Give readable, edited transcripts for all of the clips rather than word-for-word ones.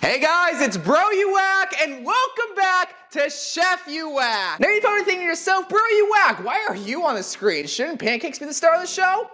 Hey guys, it's Bro You Wack, and welcome back to Chef You Wack. Now you're probably thinking to yourself, Bro You Wack, why are you on the screen? Shouldn't pancakes be the star of the show?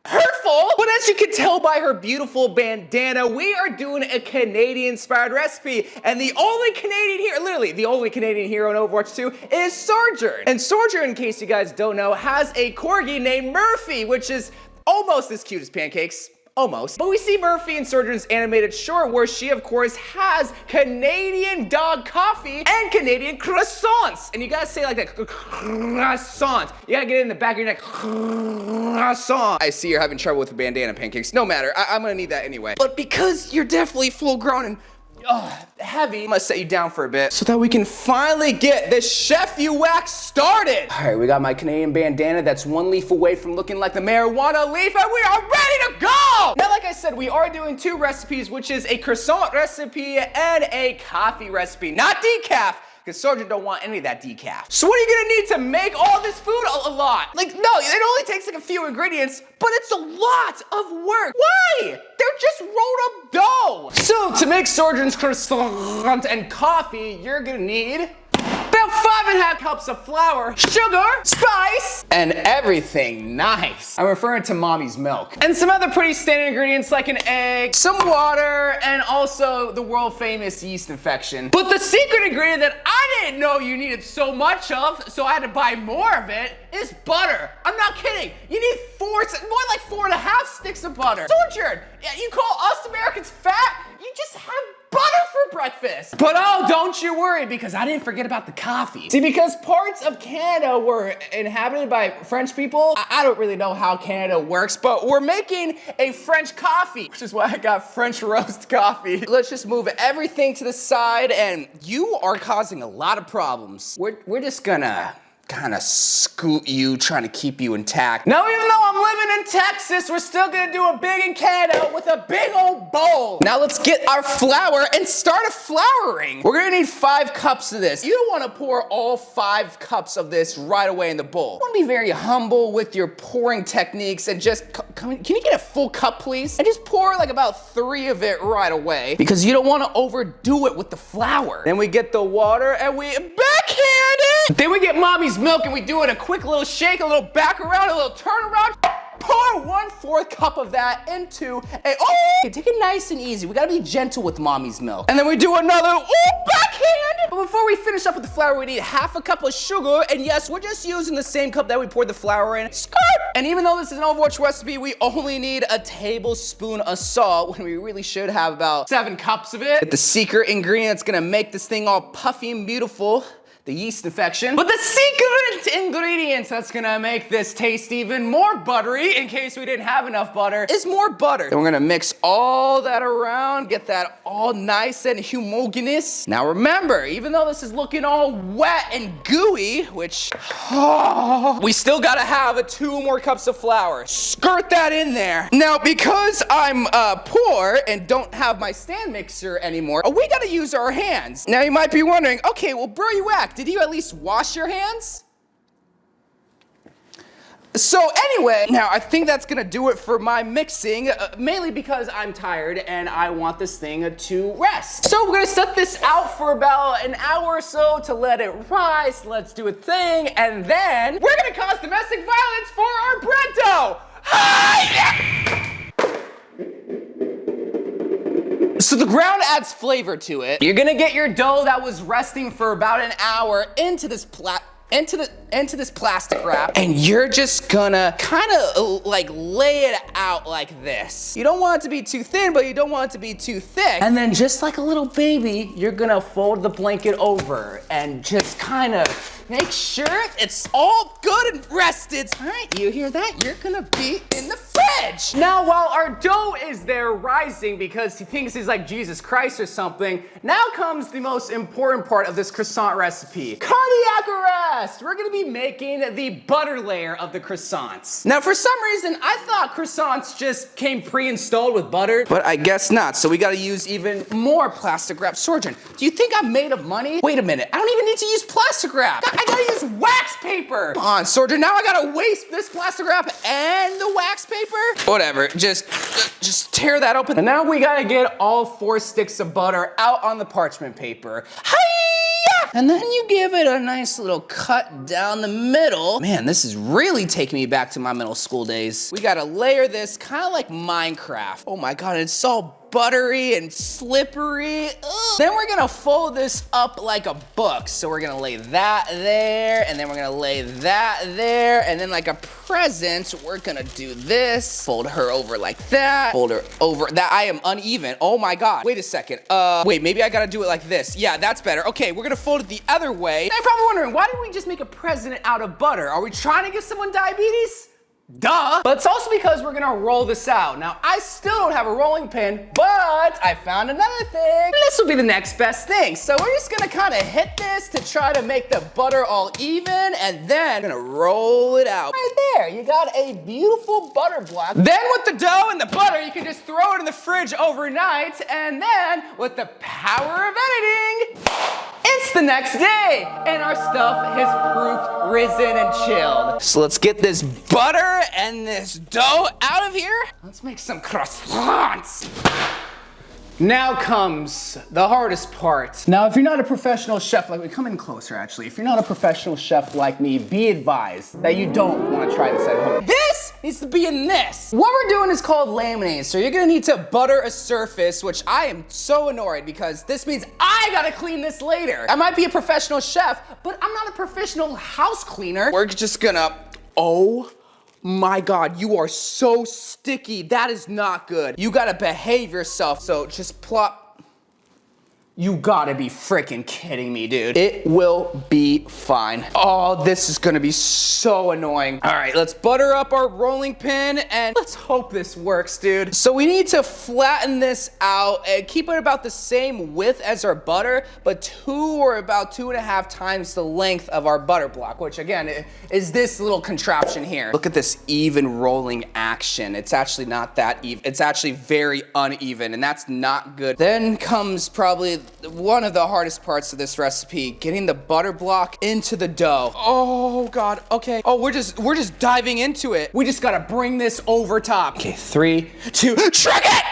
Hurtful! But as you can tell by her beautiful bandana, we are doing a Canadian-inspired recipe, and the only Canadian hero, literally the only Canadian hero in Overwatch 2 is Sojourn. And Sojourn, in case you guys don't know, has a Corgi named Murphy, which is almost as cute as pancakes. Almost. But we see Murphy in Sojourn's animated short where she, of course, has Canadian dog coffee and Canadian croissants. And you gotta say like that, croissant. You gotta get it in the back of your neck, croissant. I see you're having trouble with the bandana pancakes. No matter, I'm gonna need that anyway. But because you're definitely full grown and heavy, I'm gonna set you down for a bit so that we can finally get this Chef You Wack started. All right, we got my Canadian bandana that's one leaf away from looking like the marijuana leaf, and we are ready to go! Now, like I said, we are doing two recipes, which is a croissant recipe and a coffee recipe, not decaf, because Sojourn don't want any of that decaf. So what are you gonna need to make all this food? A lot. Like, no, it only takes like a few ingredients, but it's a lot of work. Why? They're just rolled up dough. So to make Sojourn's croissant and coffee, you're gonna need about 5½ cups of flour, sugar, spice, and everything nice. I'm referring to mommy's milk. And some other pretty standard ingredients like an egg, some water, and also the world famous yeast infection. But the secret ingredient that I didn't know you needed so much of, so I had to buy more of it, is butter. I'm not kidding. You need more like 4½ sticks of butter. Sojourn, you call us Americans fat? You just have butter for breakfast. But oh, don't you worry, because I didn't forget about the coffee. See, because parts of Canada were inhabited by French people, I don't really know how Canada works, but we're making a French coffee, which is why I got French roast coffee. Let's just move everything to the side, and you are causing a lot of problems. We're just gonna kind of scoot you, trying to keep you intact. Now, even though I'm living in Texas, we're still gonna do a big in Canada with a big old bowl. Now let's get our flour and start flouring. We're gonna need 5 cups of this. You don't wanna pour all 5 cups of this right away in the bowl. You wanna be very humble with your pouring techniques and just, can you get a full cup, please? And just pour like about 3 of it right away because you don't wanna overdo it with the flour. Then we get the water and we backhand it. Then we get mommy's milk and we do it a quick little shake, a little back around, a little turn around. Pour 1/4 cup of that into a, take it nice and easy. We gotta be gentle with mommy's milk. And then we do another, backhand. But before we finish up with the flour, we need 1/2 cup of sugar. And yes, we're just using the same cup that we poured the flour in. Skirt! And even though this is an Overwatch recipe, we only need a tablespoon of salt when we really should have about 7 cups of it. But the secret ingredient that's gonna make this thing all puffy and beautiful, the yeast infection. But the secret ingredient that's gonna make this taste even more buttery, in case we didn't have enough butter, is more butter. And we're gonna mix all that around, get that all nice and homogeneous. Now remember, even though this is looking all wet and gooey, which, we still gotta have 2 more cups of flour. Skirt that in there. Now, because I'm poor and don't have my stand mixer anymore, we gotta use our hands. Now you might be wondering, okay, well, Bro You Wack, did you at least wash your hands? So anyway, now I think that's gonna do it for my mixing, mainly because I'm tired and I want this thing to rest. So we're gonna set this out for about an hour or so to let it rise. Let's do a thing, and then we're gonna cause domestic violence for our bread dough. So the ground adds flavor to it. You're gonna get your dough that was resting for about an hour into this plastic wrap, and you're just gonna kind of like lay it out like this. You don't want it to be too thin, but you don't want it to be too thick. And then just like a little baby, you're gonna fold the blanket over and just kind of make sure it's all good and rested. All right, you hear that? You're gonna be in the fridge. Now, while our dough is there rising because he thinks he's like Jesus Christ or something, now comes the most important part of this croissant recipe. Cardiac arrest! We're gonna be making the butter layer of the croissants. Now, for some reason, I thought croissants just came pre-installed with butter, but I guess not. So we gotta use even more plastic wrap. Sojourn, do you think I'm made of money? Wait a minute, I don't even need to use plastic wrap. I I gotta use wax paper. Come on, Sojourn, now I gotta waste this plastic wrap and the wax paper? Whatever, just tear that open. And now we gotta get all 4 sticks of butter out on the parchment paper. Hi-ya! And then you give it a nice little cut down the middle. Man, this is really taking me back to my middle school days. We gotta layer this kind of like Minecraft. Oh my God, it's all buttery and slippery. Ugh. Then we're gonna fold this up like a book. So we're gonna lay that there, and then we're gonna lay that there, and then like a present, we're gonna do this. Fold her over like that. Fold her over. That I am uneven. Oh my God. Wait a second. Wait, maybe I gotta do it like this. Yeah, that's better. Okay, we're gonna fold it the other way. Now you're probably wondering, why didn't we just make a present out of butter? Are we trying to give someone diabetes? Duh. But it's also because we're gonna roll this out. Now, I still don't have a rolling pin, but I found another thing. This will be the next best thing. So we're just gonna kind of hit this to try to make the butter all even, and then we're gonna roll it out. Right there, you got a beautiful butter block. Then with the dough and the butter, you can just throw it in the fridge overnight, and then with the power of editing, it's the next day, and our stuff has proofed, risen, and chilled. So let's get this butter and this dough out of here. Let's make some croissants. Now comes the hardest part. Now, if you're not a professional chef like me, come in closer actually. If you're not a professional chef like me, be advised that you don't want to try this at home. This needs to be in this. What we're doing is called laminating. So you're gonna need to butter a surface, which I am so annoyed because this means I gotta clean this later. I might be a professional chef, but I'm not a professional house cleaner. We're just gonna, oh my God, you are so sticky. That is not good. You gotta behave yourself. So just plop. You gotta be freaking kidding me, dude. It will be fine. Oh, this is gonna be so annoying. All right, let's butter up our rolling pin and let's hope this works, dude. So we need to flatten this out and keep it about the same width as our butter, but 2 or about 2.5 times the length of our butter block, which again, is this little contraption here. Look at this even rolling action. It's actually not that even. It's actually very uneven, and that's not good. Then comes probably one of the hardest parts of this recipe, getting the butter block into the dough. Oh God, okay. Oh, we're just diving into it. We just gotta bring this over top. Okay, 3, 2, shrug it!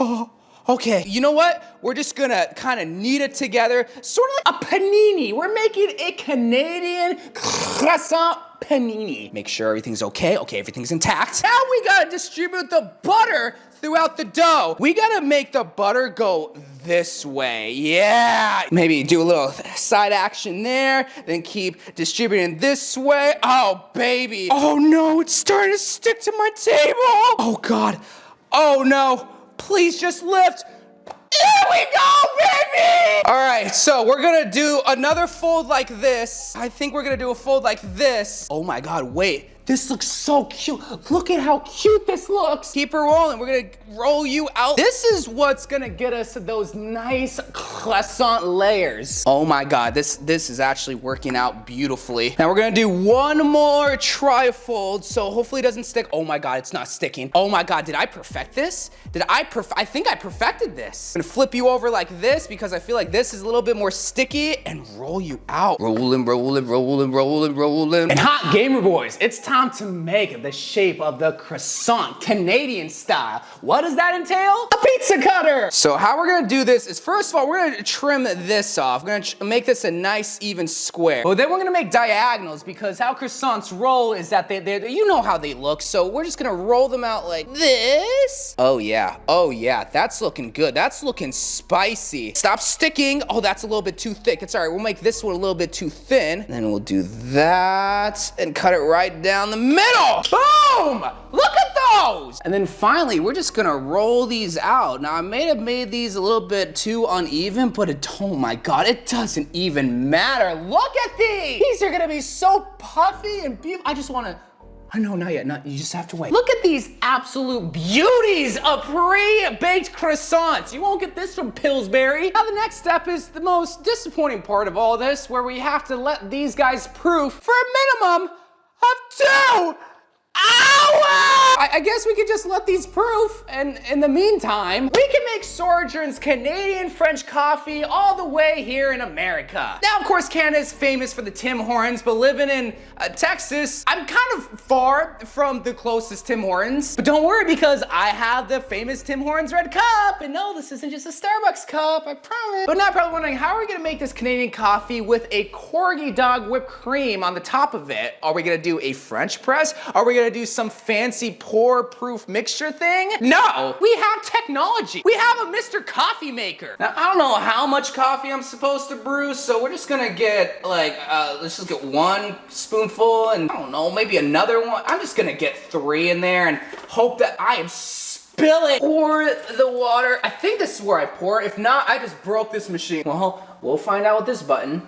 Oh, okay, you know what? We're just gonna kind of knead it together, sort of like a panini. We're making a Canadian croissant panini. Make sure everything's okay. Okay, everything's intact. Now we gotta distribute the butter throughout the dough. We gotta make the butter go this way. Yeah. Maybe do a little side action there, then keep distributing this way. Oh, baby. Oh no, it's starting to stick to my table. Oh God. Oh no. Please just lift. Here we go, baby! All right, so we're gonna do another fold like this. I think we're gonna do a fold like this. Oh my God, wait. This looks so cute. Look at how cute this looks. Keep her rolling. We're gonna roll you out. This is what's gonna get us those nice croissant layers. Oh my God, this is actually working out beautifully. Now we're gonna do one more tri-fold, so hopefully it doesn't stick. Oh my God, it's not sticking. Oh my God, did I perfect this? I think I perfected this. I'm gonna flip you over like this because I feel like this is a little bit more sticky and roll you out. Rolling, rolling, rolling, rolling, rolling. And hot gamer boys, it's time to make the shape of the croissant, Canadian style. What does that entail? A pizza cutter. So how we're gonna do this is, first of all, we're gonna trim this off. We're gonna make this a nice even square. But then we're gonna make diagonals because how croissants roll is that they you know how they look. So we're just gonna roll them out like this. Oh yeah, that's looking good. That's looking spicy. Stop sticking. Oh, that's a little bit too thick. It's all right, we'll make this one a little bit too thin. Then we'll do that and cut it right down the middle. Boom! Look at those! And then finally, we're just gonna roll these out. Now, I may have made these a little bit too uneven, but oh my God, it doesn't even matter. Look at these! These are gonna be so puffy and beautiful. No, not yet, you just have to wait. Look at these absolute beauties of pre-baked croissants. You won't get this from Pillsbury. Now the next step is the most disappointing part of all this, where we have to let these guys proof for a minimum of 2 I guess we could just let these proof, and in the meantime, We can make Sojourns Canadian French coffee all the way here in America. Now, of course, Canada is famous for the Tim Hortons, but living in Texas, I'm kind of far from the closest Tim Hortons. But don't worry, because I have the famous Tim Hortons red cup. And no, this isn't just a Starbucks cup, I promise. But now you're probably wondering, how are we gonna make this Canadian coffee with a Corgi dog whipped cream on the top of it? Are we gonna do a French press? Are we gonna do some fancy pour-proof mixture thing? No, we have technology. We have a Mr. Coffee Maker. now I don't know how much coffee I'm supposed to brew, so we're just gonna get like, let's just get 1 spoonful and I don't know, maybe another one. I'm just gonna get 3 in there and hope that I am spilling. Pour the water. I think this is where I pour. If not, I just broke this machine. Well, we'll find out with this button.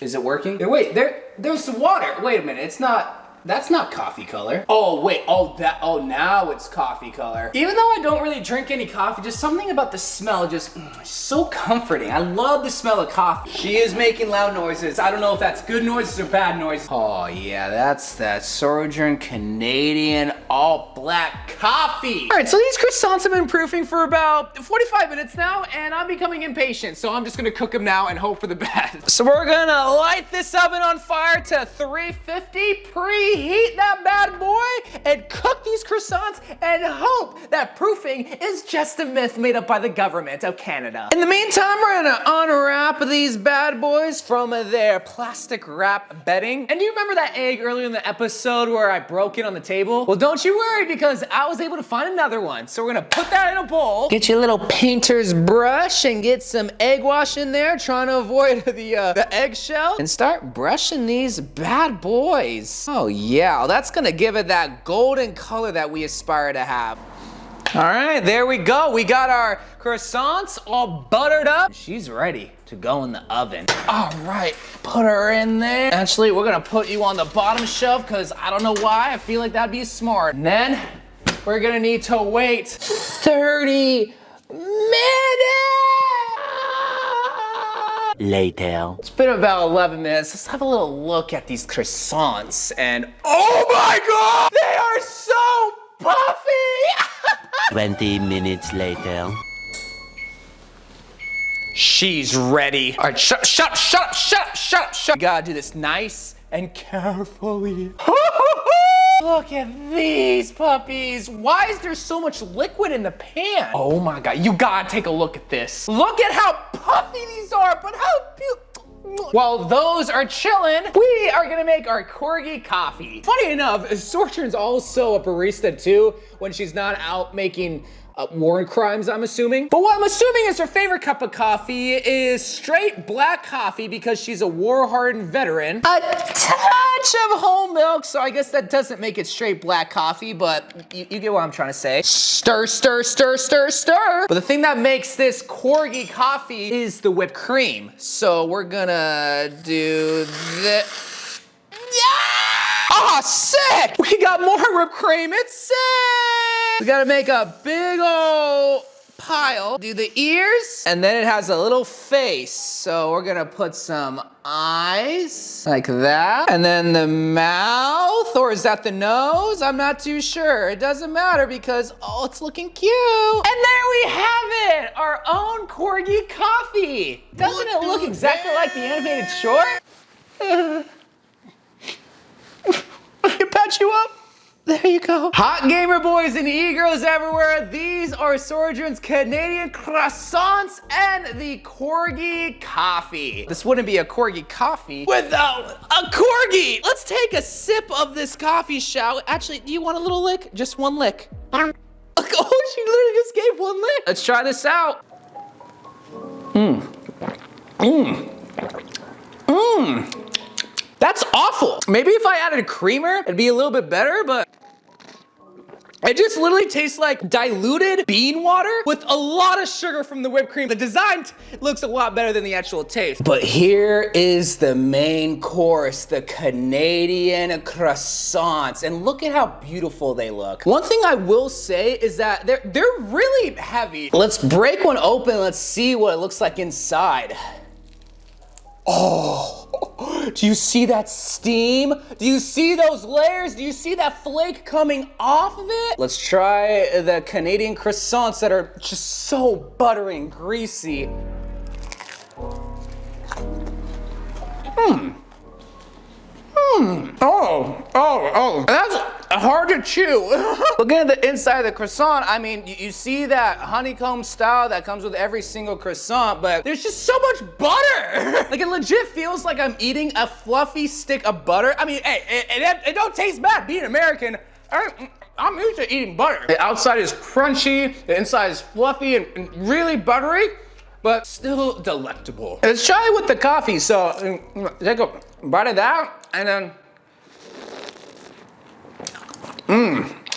Is it working? Wait, there's some water. Wait a minute, that's not coffee color. Oh wait, oh now it's coffee color. Even though I don't really drink any coffee, just something about the smell just so comforting. I love the smell of coffee. She is making loud noises. I don't know if that's good noises or bad noises. Oh yeah, that's that Sojourn Canadian all black coffee. All right, so these croissants have been proofing for about 45 minutes now, and I'm becoming impatient, so I'm just gonna cook them now and hope for the best. So we're gonna light this oven on fire to 350, preheat that bad boy, and cook these croissants and hope that proofing is just a myth made up by the government of Canada. In the meantime, we're gonna unwrap these bad boys from their plastic wrap bedding. And do you remember that egg earlier in the episode where I broke it on the table? Well, don't you worry, because I was able to find another one. So we're gonna put that in a bowl. Get your little painter's brush and get some egg wash in there, trying to avoid the eggshell. And start brushing these bad boys. Oh yeah, that's gonna give it that golden color that we aspire to have. All right, there we go. We got our croissants all buttered up. She's ready to go in the oven. All right, put her in there. Actually, we're gonna put you on the bottom shelf because I don't know why, I feel like that'd be smart. And then we're gonna need to wait 30 minutes. Later. It's been about 11 minutes. Let's have a little look at these croissants. And oh my God, they are so puffy. 20 minutes later. She's ready. All right, shut up. You gotta do this nice and carefully. Look at these puppies. Why is there so much liquid in the pan? Oh my God, you gotta take a look at this. Look at how puffy these are, but how beautiful. While those are chilling, we are gonna make our Corgi coffee. Funny enough, Sojourn's also a barista too when she's not out making war crimes, I'm assuming. But what I'm assuming is her favorite cup of coffee is straight black coffee because she's a war-hardened veteran. A touch of whole milk, so I guess that doesn't make it straight black coffee, but you get what I'm trying to say. Stir, stir, stir, stir, stir. But the thing that makes this Corgi coffee is the whipped cream. So we're gonna do this. Yeah! Oh, sick! We got more whipped cream, it's sick! We gotta make a big old pile. Do the ears, and then it has a little face. So we're gonna put some eyes, like that. And then the mouth, or is that the nose? I'm not too sure. It doesn't matter because, oh, it's looking cute. And there we have it, our own Corgi coffee. Doesn't it look exactly like the animated short? I can patch you up. There you go. Hot gamer boys and e-girls everywhere, these are Sojourn's Canadian croissants and the Corgi coffee. This wouldn't be a Corgi coffee without a Corgi. Let's take a sip of this coffee, shall we? Actually, do you want a little lick? Just one lick. Oh, she literally just gave one lick. Let's try this out. That's awful. Maybe if I added a creamer, it'd be a little bit better, but it just literally tastes like diluted bean water with a lot of sugar from the whipped cream. The design looks a lot better than the actual taste. But here is the main course, the Canadian croissants. And look at how beautiful they look. One thing I will say is that they're really heavy. Let's break one open. Let's see what it looks like inside. Oh Do you see that steam? Do you see those layers? Do you see that flake coming off of it? Let's try the Canadian croissants that are just so buttery and greasy. Oh, that's hard to chew. Looking at the inside of the croissant, I mean, you see that honeycomb style that comes with every single croissant, but there's just so much butter. Like, it legit feels like I'm eating a fluffy stick of butter. I mean, hey, it don't taste bad being American. I'm used to eating butter. The outside is crunchy, the inside is fluffy and really buttery, but still delectable. Let's try it with the coffee. So take a bite of that, and then,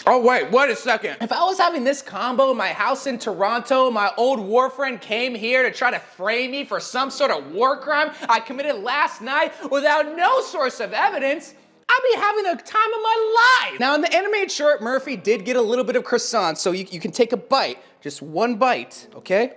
oh wait a second. If I was having this combo in my house in Toronto, my old war friend came here to try to frame me for some sort of war crime I committed last night without no source of evidence, I'd be having the time of my life. Now in the animated short, Murphy did get a little bit of croissant, so you can take a bite, just one bite, okay?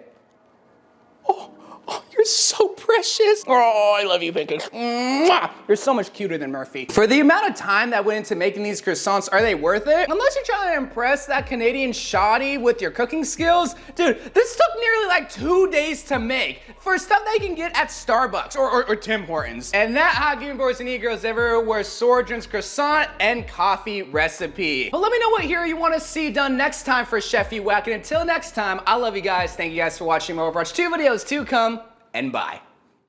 Oh, you're so precious. Oh, I love you, pancakes. Mwah! You're so much cuter than Murphy. For the amount of time that went into making these croissants, are they worth it? Unless you're trying to impress that Canadian shoddy with your cooking skills, dude, this took nearly like 2 days to make for stuff they can get at Starbucks or Tim Hortons. And that, hot game boys and e-girls everywhere, was Sojourns croissant and coffee recipe. But let me know what hero you want to see done next time for Chef You Wack. And until next time, I love you guys. Thank you guys for watching my Overwatch 2 videos to come. And bye.